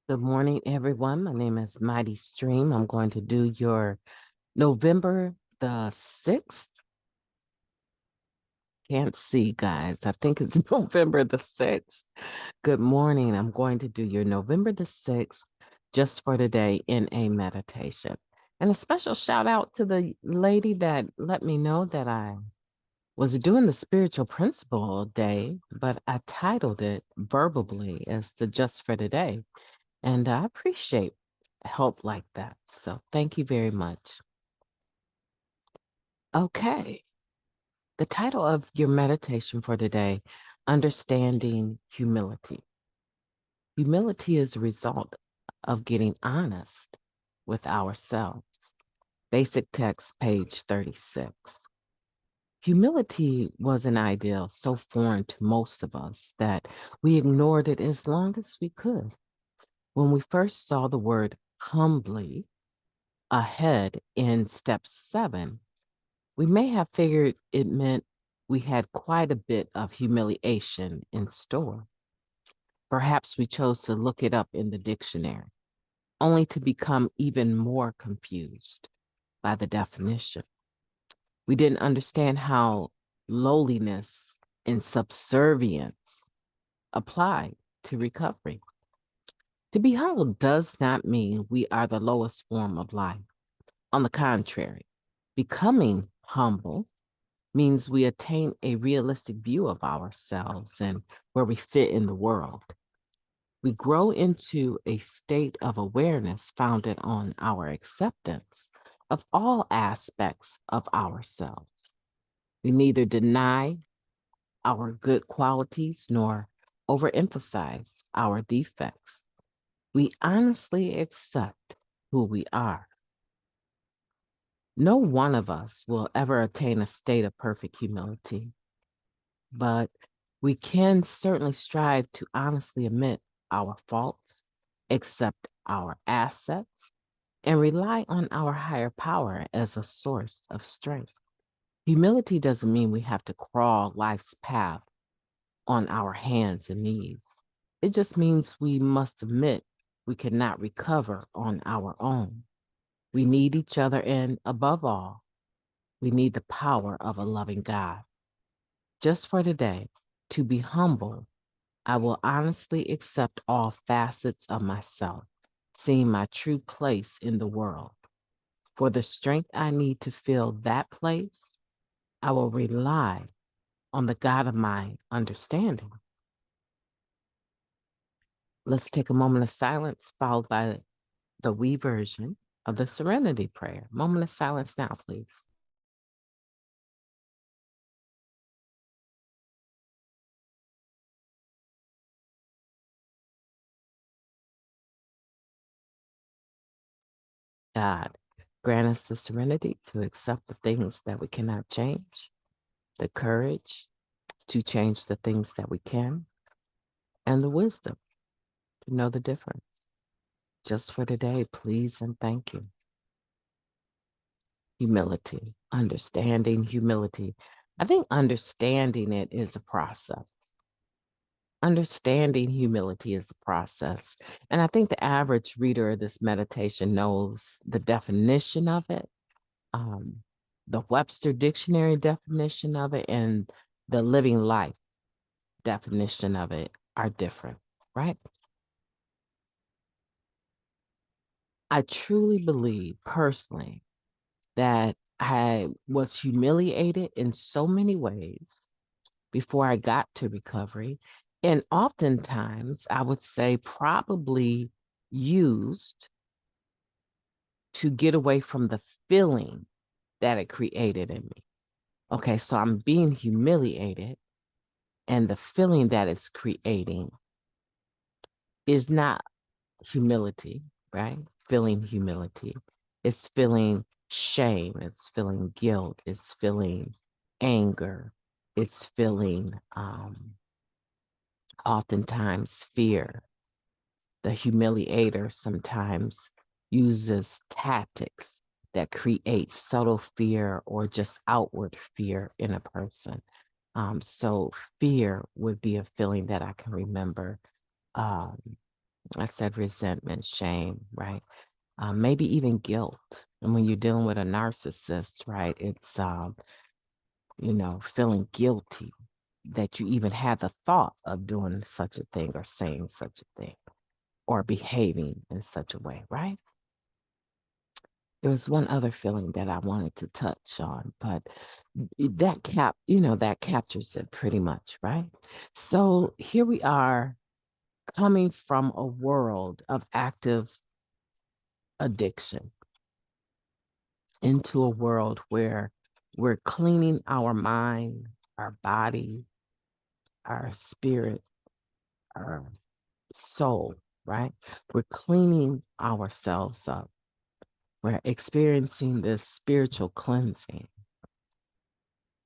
Good morning, everyone. My name is Mighty Stream. I'm going to do your November the 6th. Can't see, guys. I think it's November the 6th. Good morning. I'm going to do your November the 6th just for today in a meditation. And a special shout out to the lady that let me know that I was doing the spiritual principle day, but I titled it verbally as the just for today. And I appreciate help like that. So thank you very much. Okay. The title of your meditation for today, Understanding Humility. Humility is a result of getting honest with ourselves. Basic text, page 36. Humility was an ideal so foreign to most of us that we ignored it as long as we could. When we first saw the word humbly ahead in step 7, we may have figured it meant we had quite a bit of humiliation in store. Perhaps we chose to look it up in the dictionary, only to become even more confused by the definition. We didn't understand how lowliness and subservience apply to recovery. To be humble does not mean we are the lowest form of life. On the contrary, becoming humble means we attain a realistic view of ourselves and where we fit in the world. We grow into a state of awareness founded on our acceptance of all aspects of ourselves. We neither deny our good qualities nor overemphasize our defects. We honestly accept who we are. No one of us will ever attain a state of perfect humility, but we can certainly strive to honestly admit our faults, accept our assets, and rely on our higher power as a source of strength. Humility doesn't mean we have to crawl life's path on our hands and knees. It just means we must admit we cannot recover on our own. We need each other, and above all, we need the power of a loving God. Just for today, to be humble, I will honestly accept all facets of myself, seeing my true place in the world. For the strength I need to fill that place, I will rely on the God of my understanding. Let's take a moment of silence, followed by the we version of the Serenity Prayer. Moment of silence now, please. God, grant us the serenity to accept the things that we cannot change, the courage to change the things that we can, and the wisdom to know the difference. Just for today, please and thank you. Humility, understanding humility. I think understanding it is a process. Understanding humility is a process. And I think the average reader of this meditation knows the definition of it, um, the Webster Dictionary definition of it, and the Living Life definition of it are different, right? I truly believe personally that I was humiliated in so many ways before I got to recovery. And oftentimes, I would say probably used to get away from the feeling that it created in me. Okay, so I'm being humiliated, and the feeling that it's creating is not humility, right? Feeling humility. It's feeling shame. It's feeling guilt. It's feeling anger. It's feeling oftentimes fear. The humiliator sometimes uses tactics that create subtle fear or just outward fear in a person. So fear would be a feeling that I can remember. Um, I said resentment, shame, right? Maybe even guilt. And when you're dealing with a narcissist, right, it's, feeling guilty that you even had the thought of doing such a thing or saying such a thing or behaving in such a way, right? There was one other feeling that I wanted to touch on, but that captures it pretty much, right? So here we are coming from a world of active addiction into a world where we're cleaning our mind, our body, our spirit, our soul, right? We're cleaning ourselves up. We're experiencing this spiritual cleansing.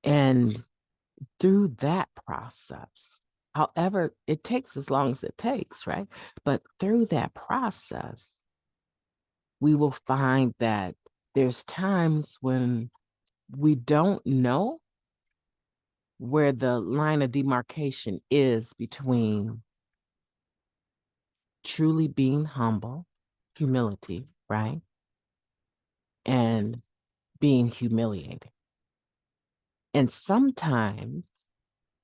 And through that process, however, it takes as long as it takes, right? But through that process, we will find that there's times when we don't know where the line of demarcation is between truly being humble, humility, right? And being humiliated. And sometimes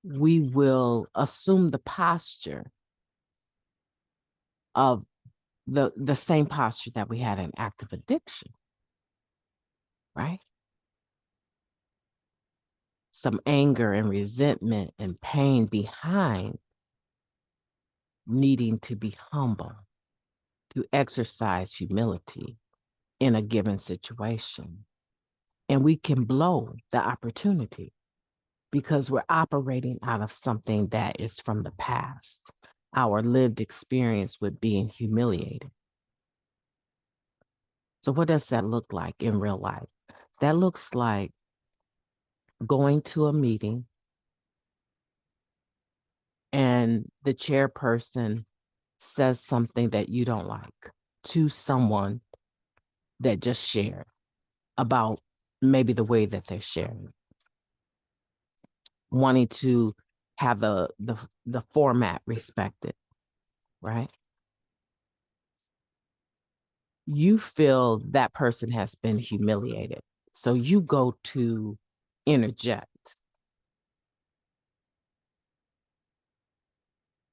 we will assume the posture of the same posture that we had in active addiction, right? Some anger and resentment and pain behind needing to be humble, to exercise humility in a given situation. And we can blow the opportunity because we're operating out of something that is from the past, our lived experience with being humiliated. So what does that look like in real life? That looks like going to a meeting and the chairperson says something that you don't like to someone that just shared about maybe the way that they're sharing, wanting to have the format respected, right? You feel that person has been humiliated. So you go to interject.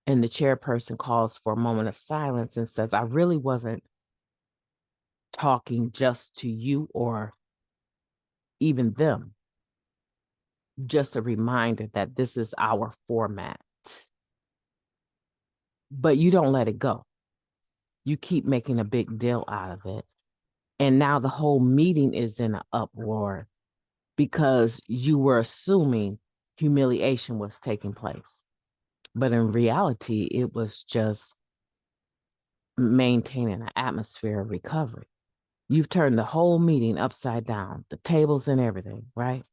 And the chairperson calls for a moment of silence and says, I really wasn't talking just to you or even them. Just a reminder that this is our format. But you don't let it go. You keep making a big deal out of it. And now the whole meeting is in an uproar because you were assuming humiliation was taking place. But in reality, it was just maintaining an atmosphere of recovery. You've turned the whole meeting upside down, the tables and everything, right?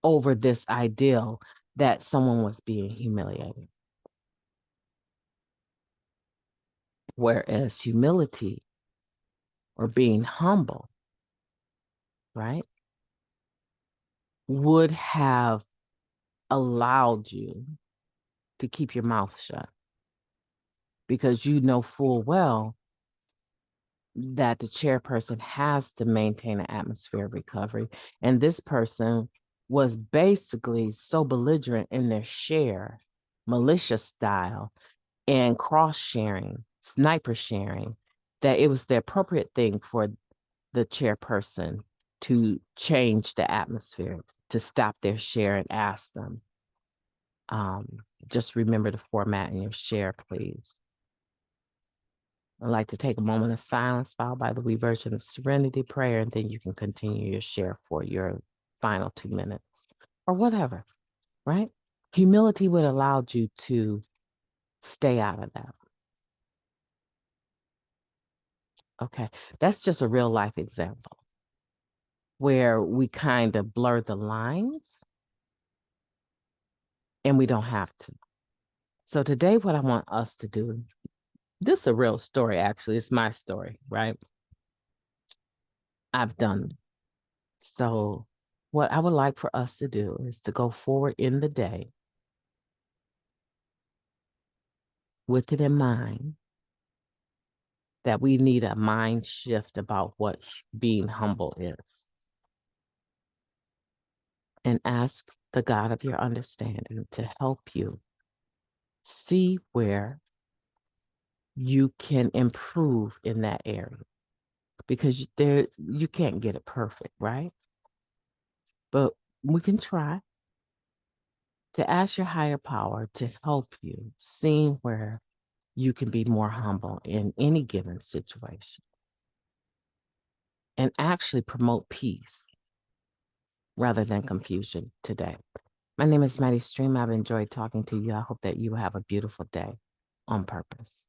Over this ideal that someone was being humiliated. Whereas humility or being humble, right, would have allowed you to keep your mouth shut because you know full well that the chairperson has to maintain an atmosphere of recovery. And this person was basically so belligerent in their share, malicious style, and cross sharing, sniper sharing, that it was the appropriate thing for the chairperson to change the atmosphere, to stop their share and ask them, just remember the format in your share, please. I'd like to take a moment of silence, followed by the reversion of serenity prayer, and then you can continue your share for your final 2 minutes or whatever, right? Humility would allow you to stay out of that. Okay, that's just a real life example where we kind of blur the lines and we don't have to. So today, what I want us to do, this is a real story, actually. It's my story, right? I've done it. So what I would like for us to do is to go forward in the day with it in mind that we need a mind shift about what being humble is. And ask the God of your understanding to help you see where you can improve in that area. Because you can't get it perfect, right? But we can try to ask your higher power to help you see where you can be more humble in any given situation and actually promote peace rather than confusion today. My name is MightyStream. I've enjoyed talking to you. I hope that you have a beautiful day on purpose.